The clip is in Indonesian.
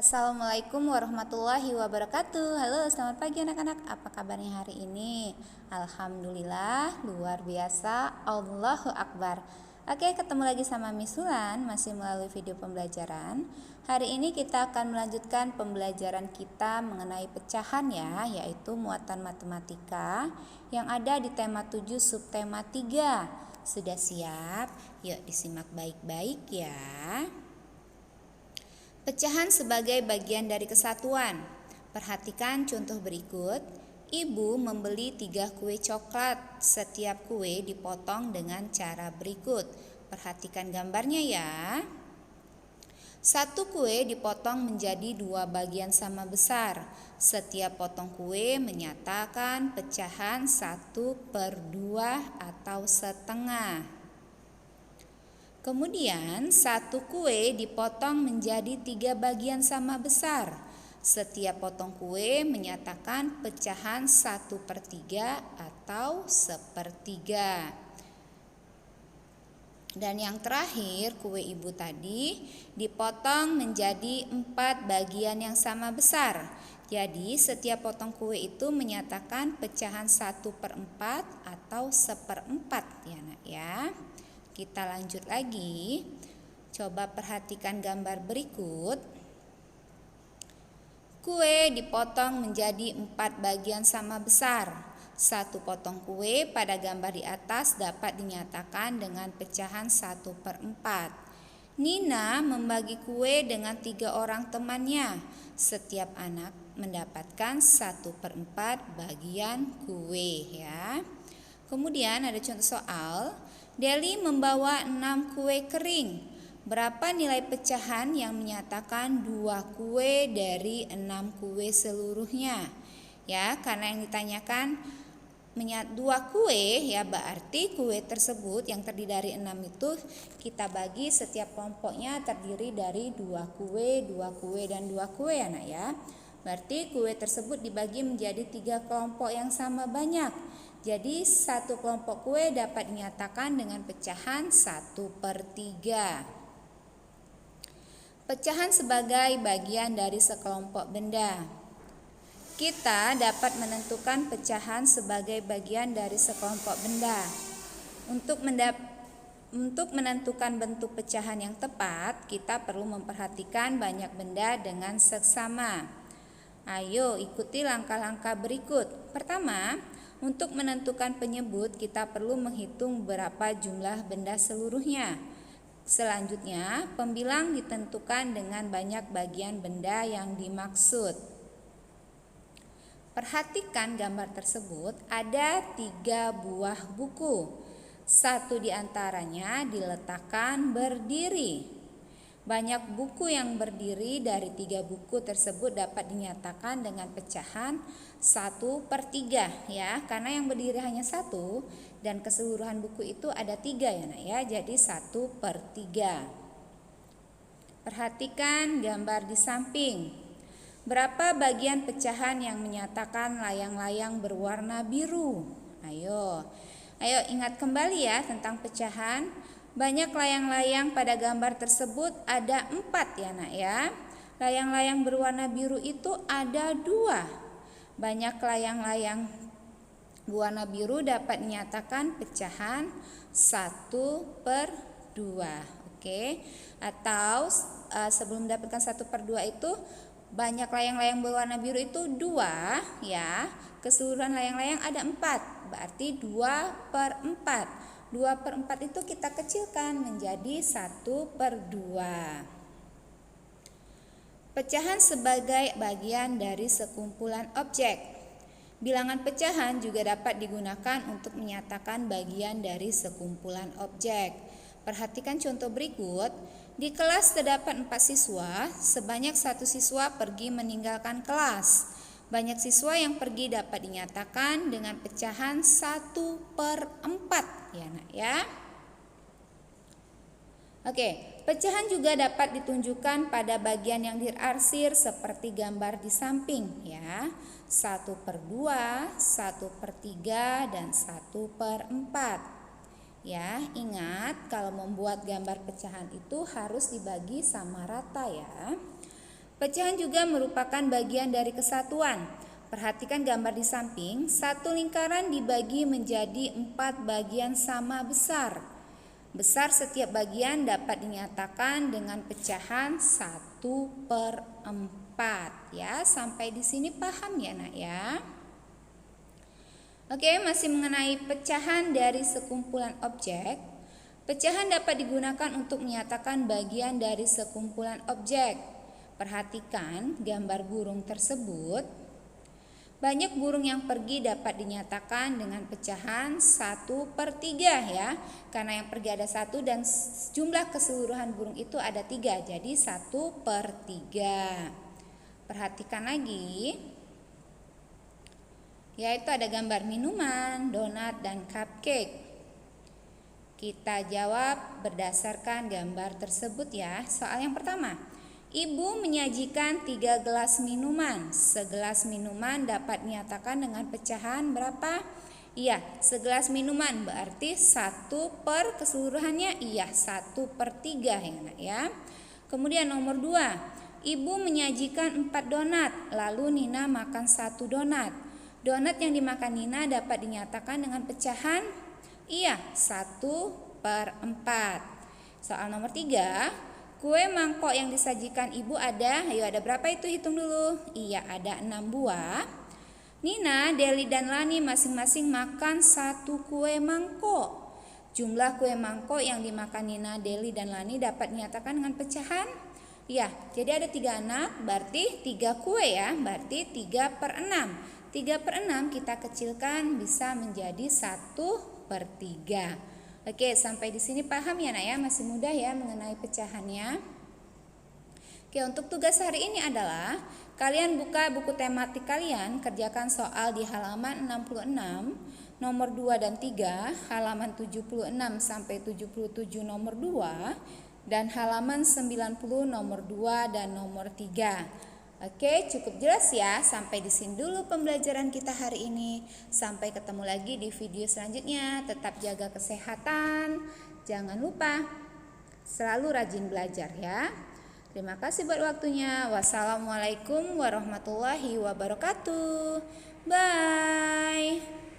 Assalamualaikum warahmatullahi wabarakatuh. Halo, selamat pagi anak-anak. Apa kabarnya hari ini? Alhamdulillah, luar biasa. Allahu Akbar. Oke, ketemu lagi sama Miss Hulan, masih melalui video pembelajaran. Hari ini kita akan melanjutkan pembelajaran kita mengenai pecahan ya, yaitu muatan matematika yang ada di tema 7 subtema 3. Sudah siap? Yuk disimak baik-baik ya. Pecahan sebagai bagian dari kesatuan. Perhatikan contoh berikut. Ibu membeli 3 kue coklat. Setiap kue dipotong dengan cara berikut. Perhatikan gambarnya ya. 1 kue dipotong menjadi 2 bagian sama besar. Setiap potong kue menyatakan pecahan 1/2 atau setengah. Kemudian 1 kue dipotong menjadi 3 bagian sama besar. Setiap potong kue menyatakan pecahan 1/3 atau 1/3. Dan yang terakhir, kue ibu tadi dipotong menjadi 4 bagian yang sama besar. Jadi setiap potong kue itu menyatakan pecahan 1/4 atau 1/4 ya nak ya. Kita lanjut lagi. Coba perhatikan gambar berikut. Kue dipotong menjadi 4 bagian sama besar. 1 potong kue pada gambar di atas dapat dinyatakan dengan pecahan 1/4. Nina membagi kue dengan 3 orang temannya. Setiap anak mendapatkan 1/4 bagian kue ya. Kemudian ada contoh soal. Deli membawa 6 kue kering. Berapa nilai pecahan yang menyatakan 2 kue dari 6 kue seluruhnya? Ya, karena yang ditanyakan 2 kue ya, berarti kue tersebut yang terdiri dari 6 itu kita bagi setiap kelompoknya terdiri dari 2 kue, 2 kue dan 2 kue ya nak ya. Berarti kue tersebut dibagi menjadi 3 kelompok yang sama banyak. Jadi 1 kelompok kue dapat dinyatakan dengan pecahan 1/3. Pecahan sebagai bagian dari sekelompok benda. Kita dapat menentukan pecahan sebagai bagian dari sekelompok benda. Untuk menentukan bentuk pecahan yang tepat, kita perlu memperhatikan banyak benda dengan seksama. Ayo ikuti langkah-langkah berikut. Pertama, untuk menentukan penyebut, kita perlu menghitung berapa jumlah benda seluruhnya. Selanjutnya, pembilang ditentukan dengan banyak bagian benda yang dimaksud. Perhatikan gambar tersebut, ada 3 buah buku. 1 diantaranya diletakkan berdiri. Banyak buku yang berdiri dari 3 buku tersebut dapat dinyatakan dengan pecahan 1/3 ya, karena yang berdiri hanya 1 dan keseluruhan buku itu ada 3 ya nak ya, jadi 1/3. Perhatikan gambar di samping. Berapa bagian pecahan yang menyatakan layang-layang berwarna biru? Ayo ingat kembali ya tentang pecahan. Banyak layang-layang pada gambar tersebut, ada 4 ya nak ya. Layang-layang berwarna biru itu ada 2. Banyak layang-layang berwarna biru dapat dinyatakan pecahan 1/2. Oke. Atau sebelum mendapatkan 1/2 itu banyak layang-layang berwarna biru itu 2 ya. Keseluruhan layang-layang ada 4. Berarti 2/4. 2/4 itu kita kecilkan menjadi 1/2. Pecahan sebagai bagian dari sekumpulan objek. Bilangan pecahan juga dapat digunakan untuk menyatakan bagian dari sekumpulan objek. Perhatikan contoh berikut. Di kelas terdapat 4 siswa, sebanyak 1 siswa pergi meninggalkan kelas. Banyak siswa yang pergi dapat dinyatakan dengan pecahan 1/4 ya nak ya. Oke, pecahan juga dapat ditunjukkan pada bagian yang diarsir seperti gambar di samping ya. 1/2, 1/3 dan 1/4. Ya, ingat kalau membuat gambar pecahan itu harus dibagi sama rata ya. Pecahan juga merupakan bagian dari kesatuan. Perhatikan gambar di samping, satu lingkaran dibagi menjadi 4 bagian sama besar. Besar setiap bagian dapat dinyatakan dengan pecahan 1/4 ya. Sampai di sini paham ya nak ya? Oke, masih mengenai pecahan dari sekumpulan objek. Pecahan dapat digunakan untuk menyatakan bagian dari sekumpulan objek. Perhatikan gambar burung tersebut. Banyak burung yang pergi dapat dinyatakan dengan pecahan 1/3 ya. Karena yang pergi ada 1 dan jumlah keseluruhan burung itu ada 3. Jadi 1/3. Perhatikan lagi. Yaitu ada gambar minuman, donat, dan cupcake. Kita jawab berdasarkan gambar tersebut ya. Soal yang pertama. Ibu menyajikan 3 gelas minuman. Segelas minuman dapat dinyatakan dengan pecahan berapa? Iya, segelas minuman berarti 1 keseluruhannya. Iya, 1/3 ya nak ya. Kemudian nomor 2. Ibu menyajikan 4 donat. Lalu Nina makan 1 donat. Donat yang dimakan Nina dapat dinyatakan dengan pecahan? Iya, 1/4. Soal nomor 3. Kue mangkok yang disajikan ibu ada, ayo ada berapa itu hitung dulu. Iya, ada 6 buah. Nina, Deli, dan Lani masing-masing makan 1 kue mangkok. Jumlah kue mangkok yang dimakan Nina, Deli, dan Lani dapat dinyatakan dengan pecahan? Ya, jadi ada 3 anak, berarti 3 kue ya, berarti 3/6. 3/6 kita kecilkan bisa menjadi 1/3. Oke, sampai di sini paham ya nak ya, masih mudah ya mengenai pecahannya. Oke, untuk tugas hari ini adalah kalian buka buku tematik kalian, kerjakan soal di halaman 66, nomor 2 dan 3, halaman 76 sampai 77 nomor 2, dan halaman 90 nomor 2 dan nomor 3. Oke, cukup jelas ya. Sampai di sini dulu pembelajaran kita hari ini. Sampai ketemu lagi di video selanjutnya. Tetap jaga kesehatan. Jangan lupa selalu rajin belajar ya. Terima kasih buat waktunya. Wassalamualaikum warahmatullahi wabarakatuh. Bye.